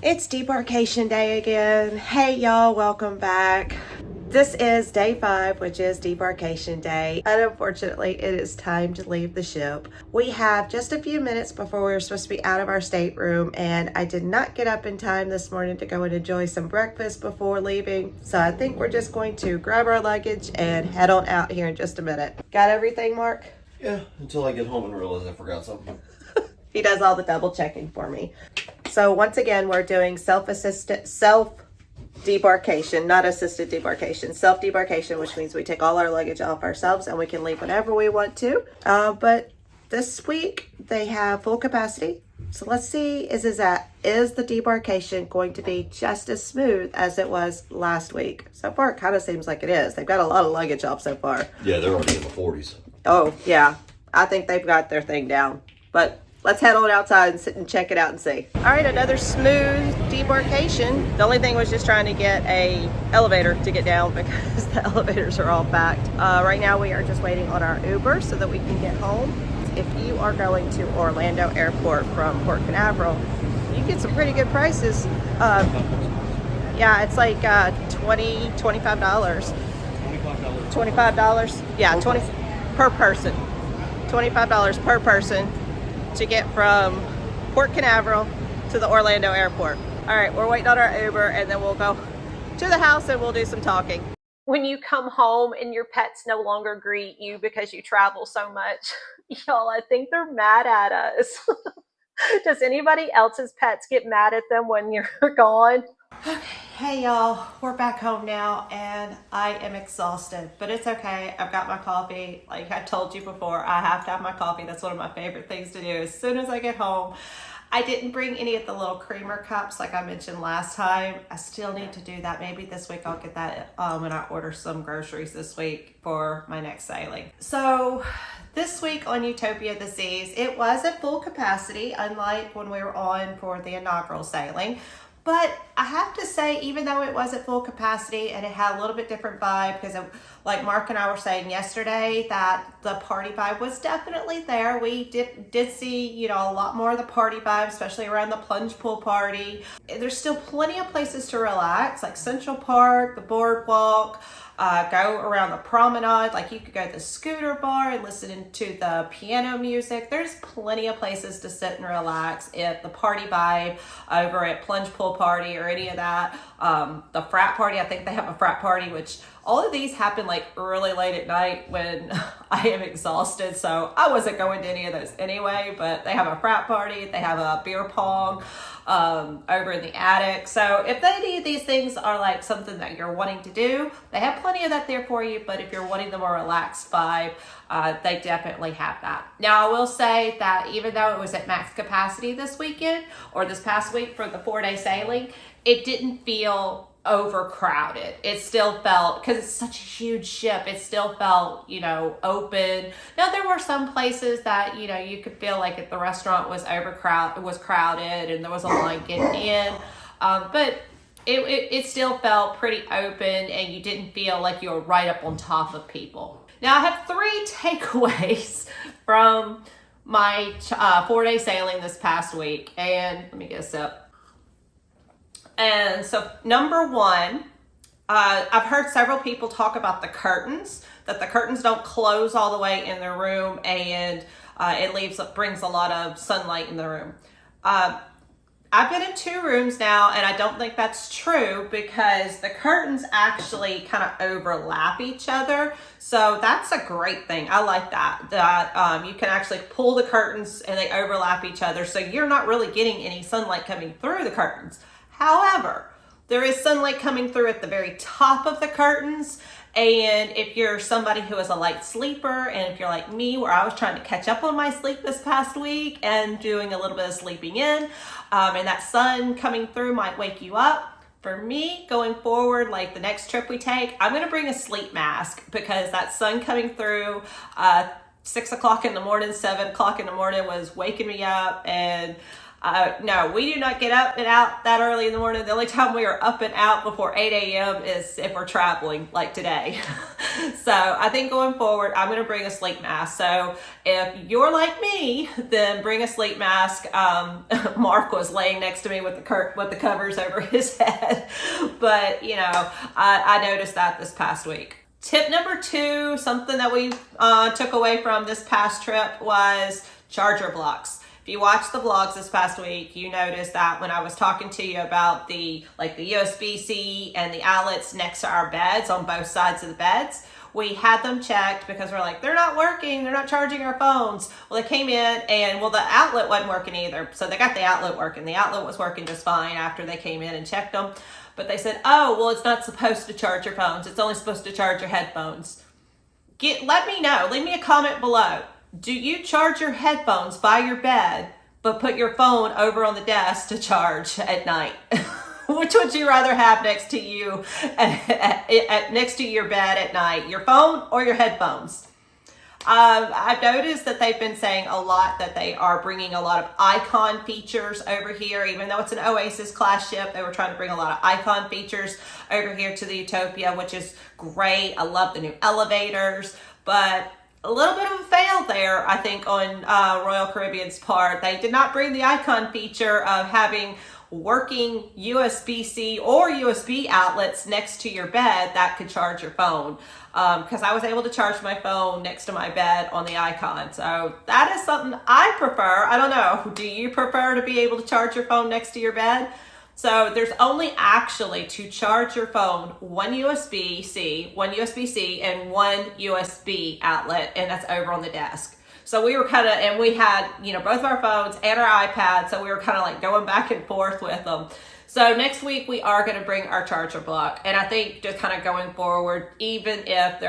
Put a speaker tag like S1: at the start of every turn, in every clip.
S1: It's debarkation day again. Hey y'all, welcome back. This is day 5, which is debarkation day. And unfortunately, it is time to leave the ship. We have just a few minutes before we're supposed to be out of our stateroom, and I did not get up in time this morning to go and enjoy some breakfast before leaving. So I think we're just going to grab our luggage and head on out here in just a minute. Got everything, Mark?
S2: Yeah, until I get home and realize I forgot something.
S1: He does all the double checking for me. So once again, we're doing self-debarkation, not assisted debarkation, self-debarkation, which means we take all our luggage off ourselves and we can leave whenever we want to. But this week they have full capacity. So let's see, is the debarkation going to be just as smooth as it was last week? So far, it kind of seems like it is. They've got a lot of luggage off so far.
S2: Yeah, they're already in the 40s.
S1: Oh, yeah. I think they've got their thing down. But let's head on outside and sit and check it out and see. All right, another smooth debarkation. The only thing was just trying to get a elevator to get down because the elevators are all packed. Right now we are just waiting on our Uber so that we can get home. If you are going to Orlando Airport from Port Canaveral, you get some pretty good prices. Yeah, it's like $25. $25? Yeah, 20 per person. $25 per person to get from Port Canaveral to the Orlando airport. All right, we're waiting on our Uber and then we'll go to the house and we'll do some talking. When you come home and your pets no longer greet you because you travel so much, y'all, I think they're mad at us. Does anybody else's pets get mad at them when you're gone? Okay, hey y'all, we're back home now and I am exhausted, but it's okay. I've got my coffee. Like I told you before, I have to have my coffee. That's one of my favorite things to do as soon as I get home. I didn't bring any of the little creamer cups like I mentioned last time. I still need to do that. Maybe this week I'll get that when I order some groceries this week for my next sailing. So this week on Utopia the Seas, it was at full capacity, unlike when we were on for the inaugural sailing. But I have to say, even though it was at full capacity and it had a little bit different vibe, because like Mark and I were saying yesterday, that the party vibe was definitely there. We did see, a lot more of the party vibe, especially around the plunge pool party. There's still plenty of places to relax, like Central Park, the boardwalk, go around the promenade. Like you could go to the scooter bar and listen to the piano music. There's plenty of places to sit and relax at the party vibe over at Plunge Pool Party or any of that. The frat party, I think they have a frat party, which all of these happen like really late at night when I am exhausted. So I wasn't going to any of those anyway, but they have a frat party. They have a beer pong over in the attic. So if any of these things are like something that you're wanting to do, they have plenty of that there for you. But if you're wanting the more relaxed vibe, they definitely have that. Now I will say that even though it was at max capacity this weekend or this past week for the 4-day sailing, it didn't feel overcrowded. It still felt, because it's such a huge ship, it still felt, open. Now there were some places that, you could feel like if the restaurant was crowded and there was a line getting in. But it still felt pretty open and you didn't feel like you were right up on top of people. Now I have 3 takeaways from my 4-day sailing this past week. And let me get a sip. And so number 1, I've heard several people talk about the curtains, that the curtains don't close all the way in the room and it brings a lot of sunlight in the room. I've been in 2 rooms now and I don't think that's true because the curtains actually kind of overlap each other. So that's a great thing. I like that you can actually pull the curtains and they overlap each other. So you're not really getting any sunlight coming through the curtains. However, there is sunlight coming through at the very top of the curtains. And if you're somebody who is a light sleeper, and if you're like me, where I was trying to catch up on my sleep this past week and doing a little bit of sleeping in, and that sun coming through might wake you up. For me, going forward, like the next trip we take, I'm going to bring a sleep mask because that sun coming through 6 o'clock in the morning, 7 o'clock in the morning was waking me up. And no, we do not get up and out that early in the morning. The only time we are up and out before 8 a.m. is if we're traveling, like today. So I think going forward, I'm going to bring a sleep mask. So if you're like me, then bring a sleep mask. Mark was laying next to me with the covers over his head. But, you know, I noticed that this past week. Tip number 2, something that we took away from this past trip was charger blocks. If you watched the vlogs this past week, you noticed that when I was talking to you about the USB-C and the outlets next to our beds on both sides of the beds, we had them checked because we're like, they're not working, they're not charging our phones. Well, they came in and, well, the outlet wasn't working either. So they got the outlet working. The outlet was working just fine after they came in and checked them. But they said, oh, well, it's not supposed to charge your phones. It's only supposed to charge your headphones. Let me know. Leave me a comment below. Do you charge your headphones by your bed, but put your phone over on the desk to charge at night? Which would you rather have next to you, next to your bed at night? Your phone or your headphones? I've noticed that they've been saying a lot that they are bringing a lot of icon features over here. Even though it's an Oasis class ship, they were trying to bring a lot of icon features over here to the Utopia, which is great. I love the new elevators, but a little bit of a fail there, I think, on Royal Caribbean's part. They did not bring the icon feature of having working USB-C or USB outlets next to your bed that could charge your phone. Because I was able to charge my phone next to my bed on the icon. So that is something I prefer. I don't know. Do you prefer to be able to charge your phone next to your bed? So there's only actually to charge your phone one USB-C, and one USB outlet, and that's over on the desk. So we were and we had, you know, both our phones and our iPad, so we were kind of like going back and forth with them. So next week we are going to bring our charger block, and I think just kind of going forward, even if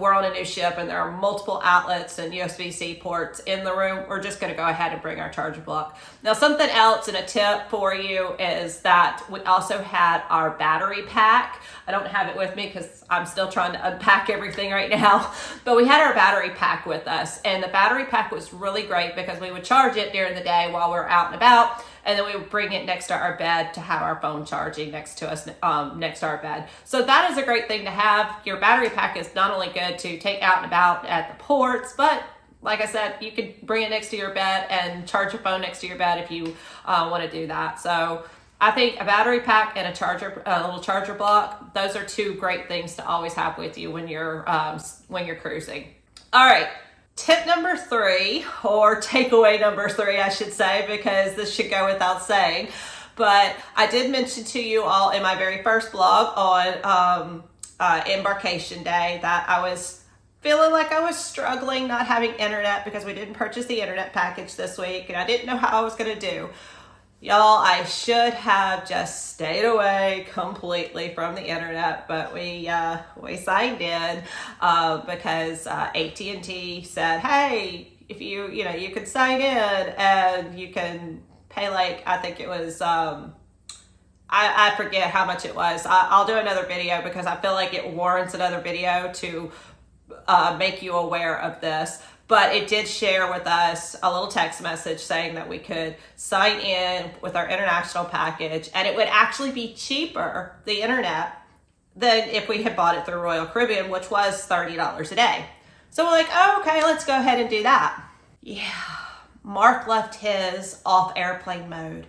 S1: we're on a new ship and there are multiple outlets and USB-C ports in the room, we're just going to go ahead and bring our charger block. Now, something else and a tip for you is that we also had our battery pack. I don't have it with me because I'm still trying to unpack everything right now, but we had our battery pack with us, and the battery pack was really great because we would charge it during the day while we were out and about, and then we would bring it next to our bed to have our phone charging next to us, next to our bed. So that is a great thing to have. Your battery pack is not only good to take out and about at the ports, but like I said, you could bring it next to your bed and charge your phone next to your bed if you want to do that. So I think a battery pack and a little charger block, those are 2 great things to always have with you when you're cruising. All right. Tip number 3, or takeaway number 3, I should say, because this should go without saying, but I did mention to you all in my very first vlog on Embarkation Day that I was feeling like I was struggling not having internet because we didn't purchase the internet package this week, and I didn't know how I was going to do. Y'all, I should have just stayed away completely from the internet, but we signed in because AT&T said, hey, if you can sign in and you can pay, like, I think it was, I forget how much it was. I'll do another video because I feel like it warrants another video to make you aware of this. But it did share with us a little text message saying that we could sign in with our international package, and it would actually be cheaper, the internet, than if we had bought it through Royal Caribbean, which was $30 a day. So we're like, oh, okay, let's go ahead and do that. Yeah, Mark left his off airplane mode.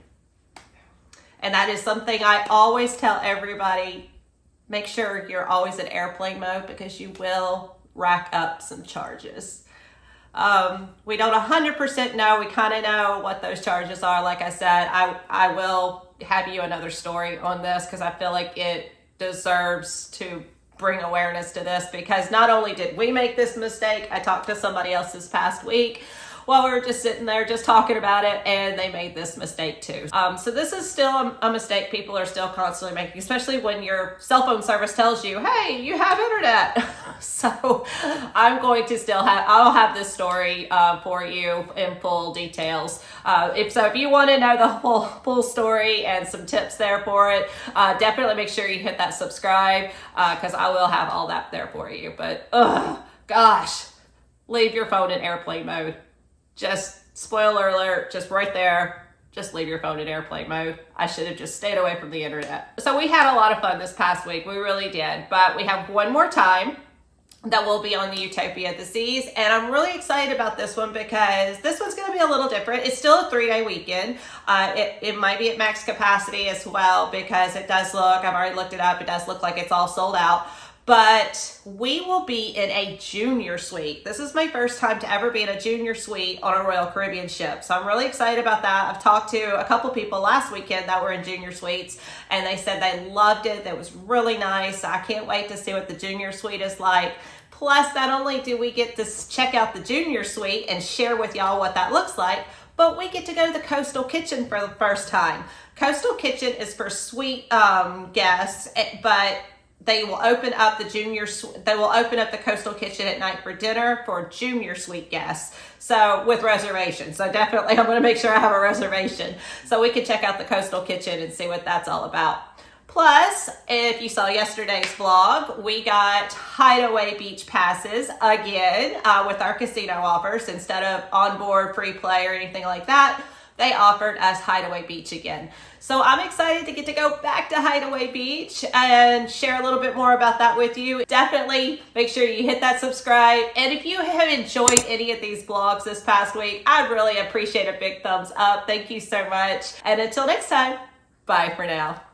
S1: And that is something I always tell everybody, make sure you're always in airplane mode because you will rack up some charges. We don't 100% know. We kind of know what those charges are. Like I said, I will have you another story on this because I feel like it deserves to bring awareness to this, because not only did we make this mistake, I talked to somebody else this past week while we were just sitting there just talking about it, and they made this mistake too. So this is still a mistake people are still constantly making, especially when your cell phone service tells you, hey, you have internet. So I'm going to I'll have this story for you in full details. If you want to know the full story and some tips there for it, definitely make sure you hit that subscribe because I will have all that there for you. But gosh, leave your phone in airplane mode. Just spoiler alert, just right there, just leave your phone in airplane mode. I should have just stayed away from the internet. So we had a lot of fun this past week. We really did. But we have one more time that will be on the Utopia at the Seas. And I'm really excited about this one because this one's gonna be a little different. It's still a 3-day weekend. It might be at max capacity as well because it does look, I've already looked it up, it does look like it's all sold out. But we will be in a junior suite. This is my first time to ever be in a junior suite on a Royal Caribbean ship. So I'm really excited about that. I've talked to a couple people last weekend that were in junior suites and they said they loved it. That was really nice. I can't wait to see what the junior suite is like. Plus, not only do we get to check out the junior suite and share with y'all what that looks like, but we get to go to the Coastal Kitchen for the first time. Coastal Kitchen is for suite guests, but they will open up the Coastal Kitchen at night for dinner for junior suite guests. So with reservations. So definitely I'm going to make sure I have a reservation so we can check out the Coastal Kitchen and see what that's all about. Plus, if you saw yesterday's vlog, we got Hideaway Beach passes again with our casino offers. Instead of onboard free play or anything like that, they offered us Hideaway Beach again. So I'm excited to get to go back to Hideaway Beach and share a little bit more about that with you. Definitely make sure you hit that subscribe. And if you have enjoyed any of these vlogs this past week, I'd really appreciate a big thumbs up. Thank you so much. And until next time, bye for now.